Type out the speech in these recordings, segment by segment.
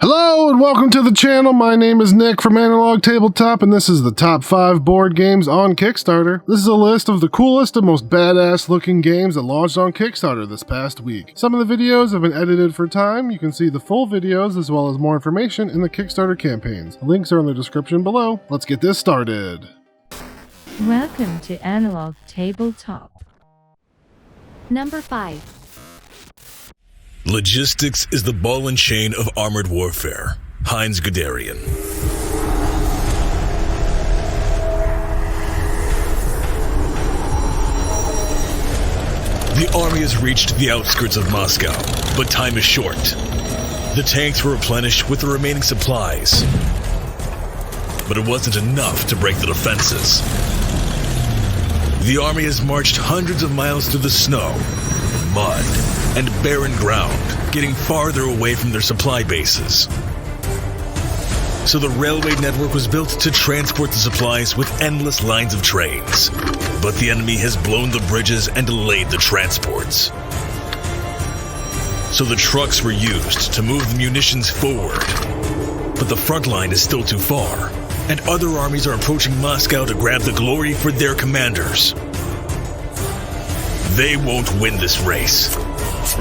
Hello and welcome to the channel. My name is Nick from Analog Tabletop and this is the top 5 board games on Kickstarter. This is a list of the coolest and most badass looking games that launched on Kickstarter this past week. Some of the videos have been edited for time. You can see the full videos as well as more information in the Kickstarter campaigns. The links are in the description below. Let's get this started. Welcome to Analog Tabletop. Number 5. Logistics is the ball and chain of armored warfare. Heinz Guderian. The army has reached the outskirts of Moscow, but time is short. The tanks were replenished with the remaining supplies, but it wasn't enough to break the defenses. The army has marched hundreds of miles through the snow, mud, and barren ground, getting farther away from their supply bases. So the railway network was built to transport the supplies with endless lines of trains. But the enemy has blown the bridges and delayed the transports. So the trucks were used to move the munitions forward. But the front line is still too far, and other armies are approaching Moscow to grab the glory for their commanders. They won't win this race.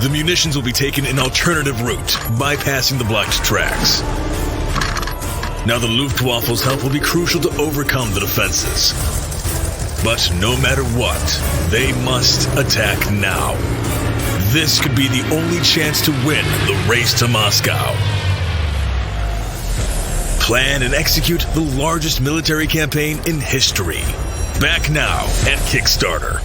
The munitions will be taken an alternative route, bypassing the blocked tracks. Now the Luftwaffe's help will be crucial to overcome the defenses. But no matter what, they must attack now. This could be the only chance to win the race to Moscow. Plan and execute the largest military campaign in history. Back now at Kickstarter.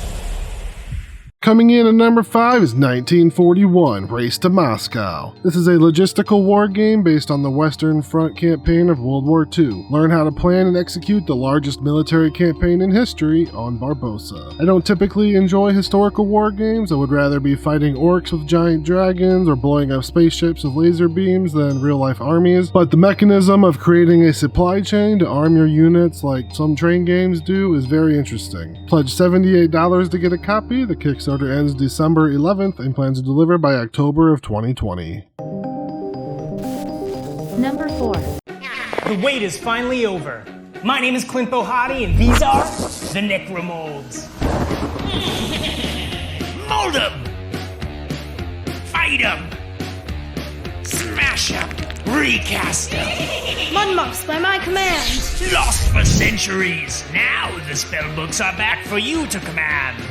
Coming in at number 5 is 1941, Race to Moscow. This is a logistical war game based on the Western Front campaign of World War II. Learn how to plan and execute the largest military campaign in history on Barbarossa. I don't typically enjoy historical war games. I would rather be fighting orcs with giant dragons or blowing up spaceships with laser beams than real-life armies, but the mechanism of creating a supply chain to arm your units like some train games do is very interesting. Pledge $78 to get a copy. The Kickstarter ends December 11th and plans to deliver by October of 2020. Number 4. The wait is finally over. My name is Clint Bohati, and these are the Necromolds. Mold 'em! Fight 'em! Smash 'em! Recast 'em! Mud muffs by my command. Lost for centuries! Now the spellbooks are back for you to command!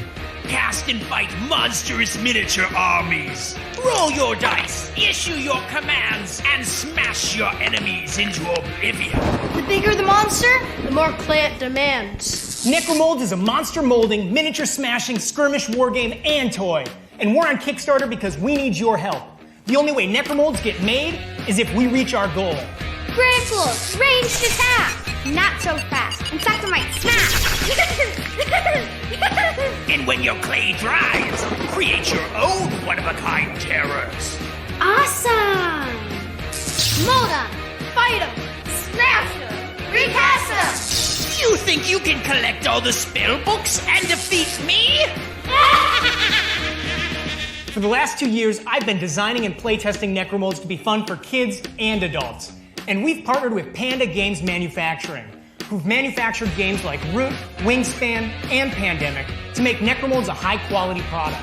Cast and fight monstrous miniature armies. Roll your dice, issue your commands, and smash your enemies into oblivion. The bigger the monster, the more clay it demands. Necromolds is a monster molding, miniature smashing, skirmish wargame, and toy. And we're on Kickstarter because we need your help. The only way Necromolds get made is if we reach our goal. Grand Force, ranged attack. Not so fast. In fact, I might smash. And when your clay dries, create your own one-of-a-kind terrors. Awesome! Mold 'em, fight 'em, smash 'em, recast 'em. You think you can collect all the spellbooks and defeat me? For the last 2 years, I've been designing and playtesting Necromolds to be fun for kids and adults. And we've partnered with Panda Games Manufacturing, who've manufactured games like Root, Wingspan, and Pandemic to make Necromolds a high-quality product.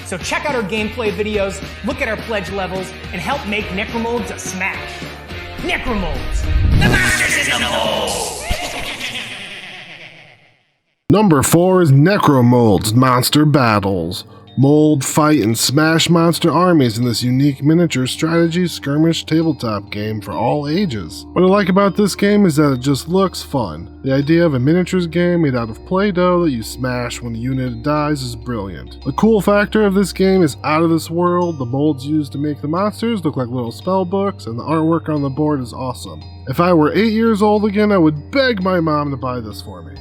So check out our gameplay videos, look at our pledge levels, and help make Necromolds a smash. Necromolds, the masters in the mold! Number 4 is Necromolds Monster Battles. Mold, fight, and smash monster armies in this unique miniature strategy skirmish tabletop game for all ages. What I like about this game is that it just looks fun. The idea of a miniatures game made out of Play-Doh that you smash when the unit dies is brilliant. The cool factor of this game is out of this world. The molds used to make the monsters look like little spell books, and the artwork on the board is awesome. If I were 8 years old again, I would beg my mom to buy this for me.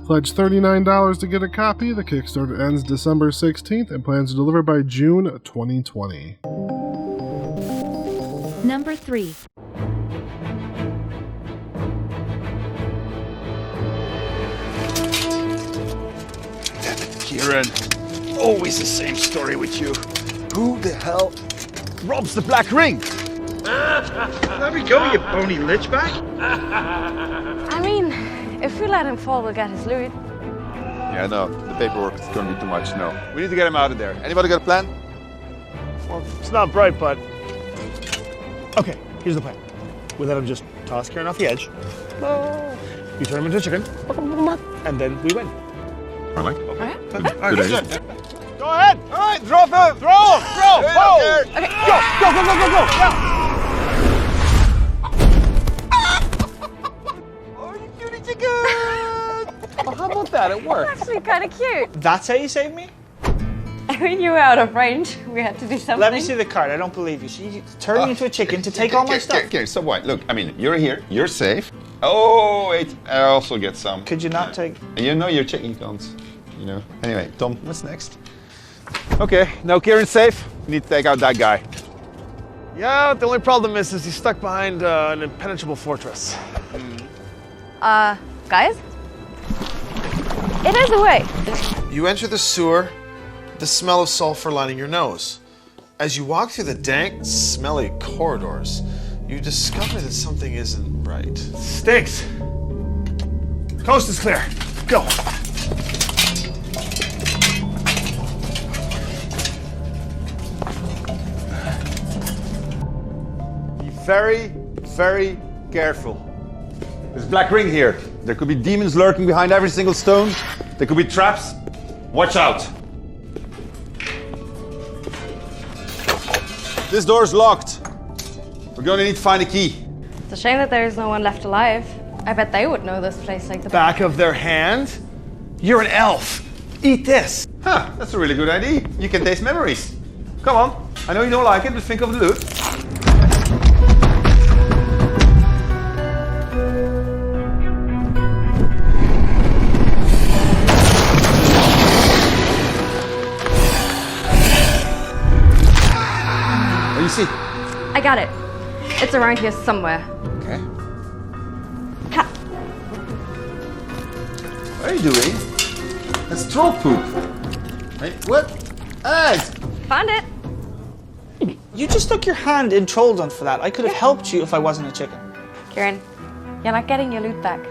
Pledge $39 to get a copy. The Kickstarter ends December 16th and plans to deliver by June 2020. Number 3. Damn it, Kieran. Always the same story with you. Who the hell robs the Black Ring? Let me go, you bony lichbag. I mean, if we let him fall, we'll get his loot. Yeah, no, the paperwork is going to be too much. No, we need to get him out of there. Anybody got a plan? Well, it's not bright, but... Okay, here's the plan. We let him just toss Kieran off the edge. You turn him into a chicken, and then we win. All right. Good idea. Go ahead! All right, drop him! Throw! Whoa! Okay. Go! Yeah. Oh, you cutie chicken! Well, how about that? It worked. Actually, kind of cute. That's how you saved me? When you were out of range, we had to do something. Let me see the card. I don't believe you. She turned me into a chicken to take all my stuff. Okay, so what? Look, I mean, you're here. You're safe. Oh, wait. I also get some. Could you not take... You know you're chicken, you can't. You know. Anyway, Tom, what's next? Okay, now Kieran's safe. We need to take out that guy. Yeah, the only problem is he's stuck behind an impenetrable fortress. Guys? It is a way. You enter the sewer, the smell of sulfur lining your nose. As you walk through the dank, smelly corridors, you discover that something isn't right. Stinks. Coast is clear. Go. Be very, very careful. There's a black ring here. There could be demons lurking behind every single stone. There could be traps. Watch out. This door's locked. We're going to need to find a key. It's a shame that there is no one left alive. I bet they would know this place like the Back of their hand? You're an elf. Eat this. Huh, that's a really good idea. You can taste memories. Come on. I know you don't like it, but think of the loot. What do you see? I got it. It's around here somewhere. Okay. Ha. What are you doing? That's troll poop. Wait, what? Eggs! Found it. You just stuck your hand in troll dung for that. I could have helped you if I wasn't a chicken. Kieran, you're not getting your loot back.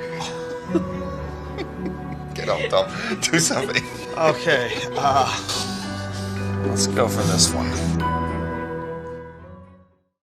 Get on, Tom. Do something. Okay, let's go for this one.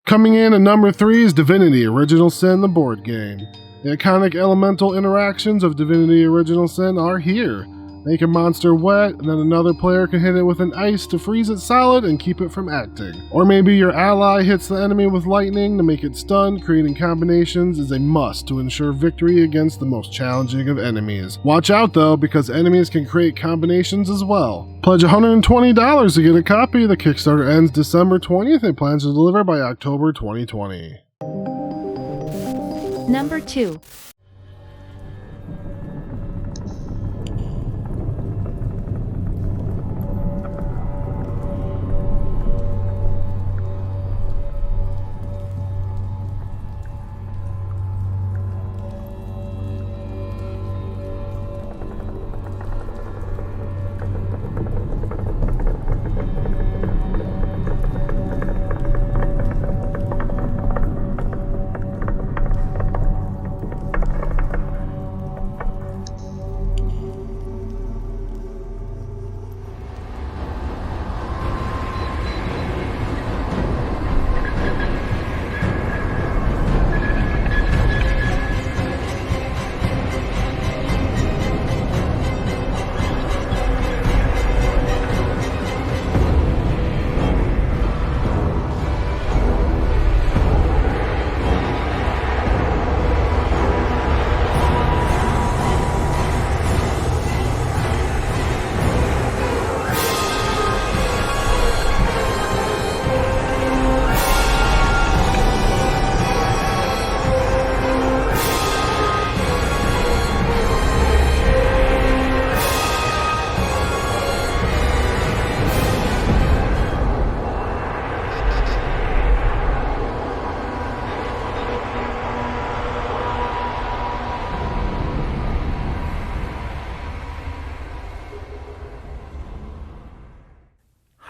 Coming in at number 3 is Divinity Original Sin, the board game. The iconic elemental interactions of Divinity Original Sin are here. Make a monster wet, and then another player can hit it with an ice to freeze it solid and keep it from acting. Or maybe your ally hits the enemy with lightning to make it stunned. Creating combinations is a must to ensure victory against the most challenging of enemies. Watch out though, because enemies can create combinations as well. Pledge $120 to get a copy. The Kickstarter ends December 20th and plans to deliver by October 2020. Number 2.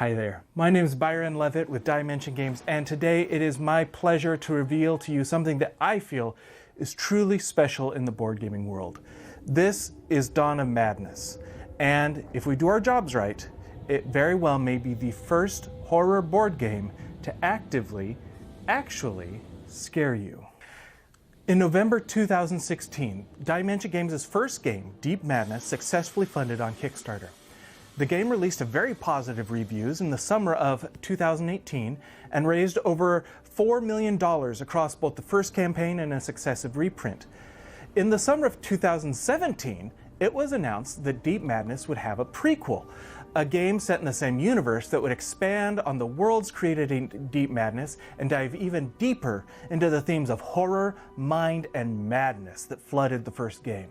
Hi there, my name is Byron Levitt with Dimension Games, and today it is my pleasure to reveal to you something that I feel is truly special in the board gaming world. This is Dawn of Madness, and if we do our jobs right, it very well may be the first horror board game to actually scare you. In November 2016, Dimension Games' first game, Deep Madness, successfully funded on Kickstarter. The game released a very positive reviews in the summer of 2018 and raised over $4 million across both the first campaign and a successive reprint. In the summer of 2017, it was announced that Deep Madness would have a prequel, a game set in the same universe that would expand on the worlds created in Deep Madness and dive even deeper into the themes of horror, mind, and madness that flooded the first game.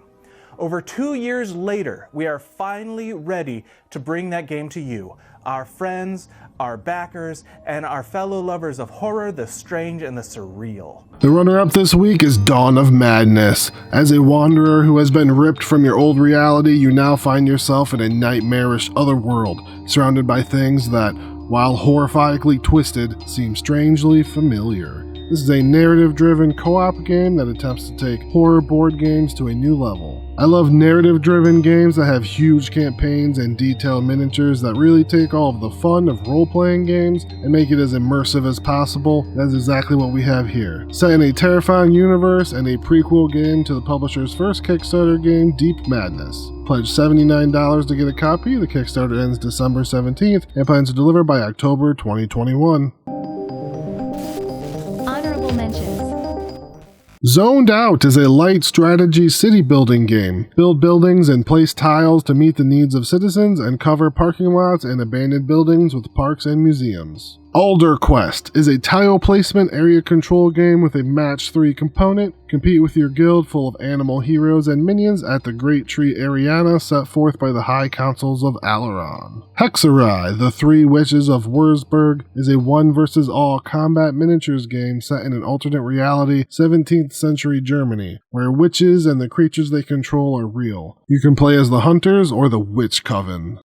Over 2 years later, we are finally ready to bring that game to you, our friends, our backers, and our fellow lovers of horror, the strange, and the surreal. The runner-up this week is Dawn of Madness. As a wanderer who has been ripped from your old reality, you now find yourself in a nightmarish other world, surrounded by things that, while horrifyingly twisted, seem strangely familiar. This is a narrative-driven co-op game that attempts to take horror board games to a new level. I love narrative-driven games that have huge campaigns and detailed miniatures that really take all of the fun of role-playing games and make it as immersive as possible. That's exactly what we have here. Set in a terrifying universe and a prequel game to the publisher's first Kickstarter game, Deep Madness. Pledge $79 to get a copy. The Kickstarter ends December 17th and plans to deliver by October 2021. Honorable mentions. Zoned Out is a light strategy city building game. Build buildings and place tiles to meet the needs of citizens and cover parking lots and abandoned buildings with parks and museums. Alder Quest is a tile placement area control game with a match 3 component. Compete with your guild full of animal heroes and minions at the Great Tree Ariana set forth by the High Councils of Alaron. Hexerei, the Three Witches of Würzburg, is a one versus all combat miniatures game set in an alternate reality 17th century Germany, where witches and the creatures they control are real. You can play as the Hunters or the Witch Coven.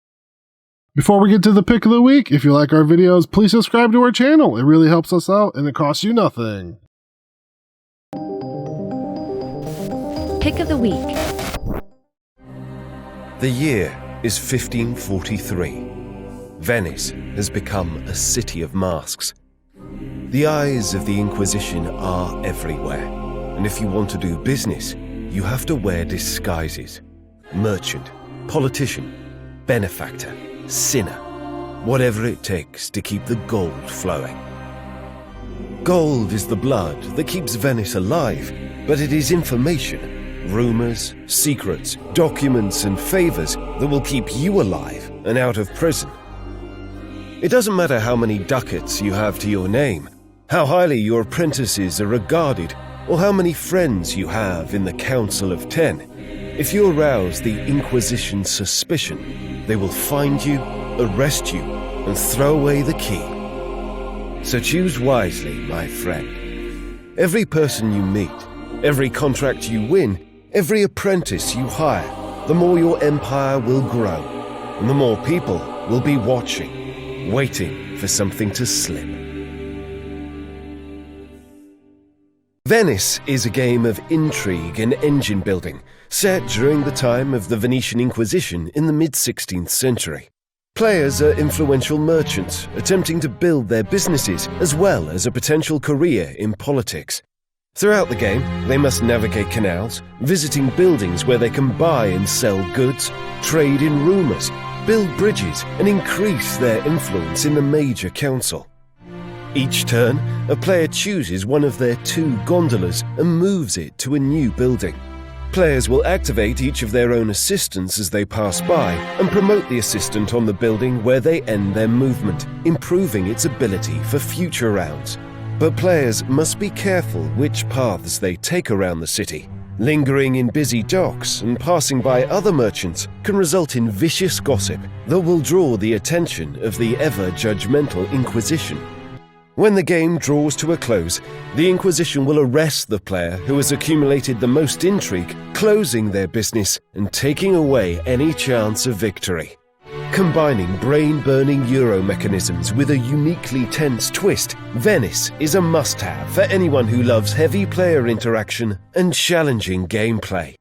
Before we get to the pick of the week, if you like our videos, please subscribe to our channel. It really helps us out and it costs you nothing. Pick of the week. The year is 1543. Venice has become a city of masks. The eyes of the Inquisition are everywhere, and if you want to do business, you have to wear disguises. Merchant, politician, benefactor, sinner, whatever it takes to keep the gold flowing. Gold is the blood that keeps Venice alive, but it is information, rumors, secrets, documents, and favors that will keep you alive and out of prison. It doesn't matter how many ducats you have to your name, how highly your apprentices are regarded, or how many friends you have in the Council of 10. If you arouse the Inquisition's suspicion, they will find you, arrest you, and throw away the key. So choose wisely, my friend. Every person you meet, every contract you win, every apprentice you hire, the more your empire will grow, and the more people will be watching, waiting for something to slip. Venice is a game of intrigue and engine building, set during the time of the Venetian Inquisition in the mid-16th century. Players are influential merchants attempting to build their businesses as well as a potential career in politics. Throughout the game, they must navigate canals, visiting buildings where they can buy and sell goods, trade in rumors, build bridges, and increase their influence in the major council. Each turn, a player chooses one of their 2 gondolas and moves it to a new building. Players will activate each of their own assistants as they pass by and promote the assistant on the building where they end their movement, improving its ability for future rounds. But players must be careful which paths they take around the city. Lingering in busy docks and passing by other merchants can result in vicious gossip that will draw the attention of the ever-judgmental Inquisition. When the game draws to a close, the Inquisition will arrest the player who has accumulated the most intrigue, closing their business and taking away any chance of victory. Combining brain-burning Euro mechanisms with a uniquely tense twist, Venice is a must-have for anyone who loves heavy player interaction and challenging gameplay.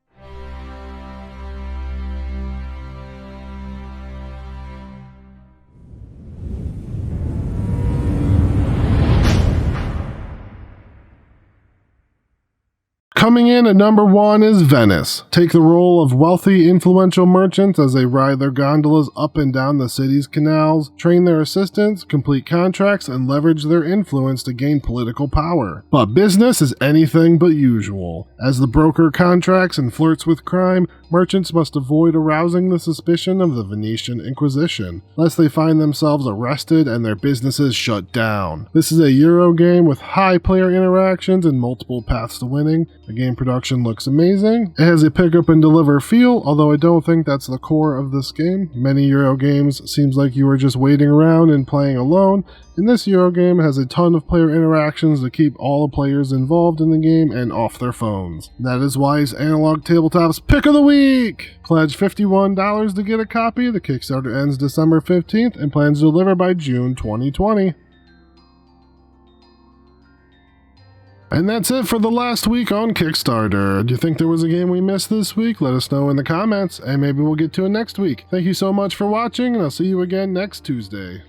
Coming in at number 1 is Venice. Take the role of wealthy, influential merchants as they ride their gondolas up and down the city's canals, train their assistants, complete contracts, and leverage their influence to gain political power. But business is anything but usual. As the broker contracts and flirts with crime, merchants must avoid arousing the suspicion of the Venetian Inquisition, lest they find themselves arrested and their businesses shut down. This is a Euro game with high player interactions and multiple paths to winning. The game production looks amazing. It has a pick up and deliver feel, although I don't think that's the core of this game. Many Euro games seems like you are just waiting around and playing alone, and this Euro game has a ton of player interactions to keep all the players involved in the game and off their phones. That is why it's Analog Tabletop's Pick of the Week! Pledge $51 to get a copy. The Kickstarter ends December 15th and plans to deliver by June 2020. And that's it for the last week on Kickstarter. Do you think there was a game we missed this week? Let us know in the comments, and maybe we'll get to it next week. Thank you so much for watching, and I'll see you again next Tuesday.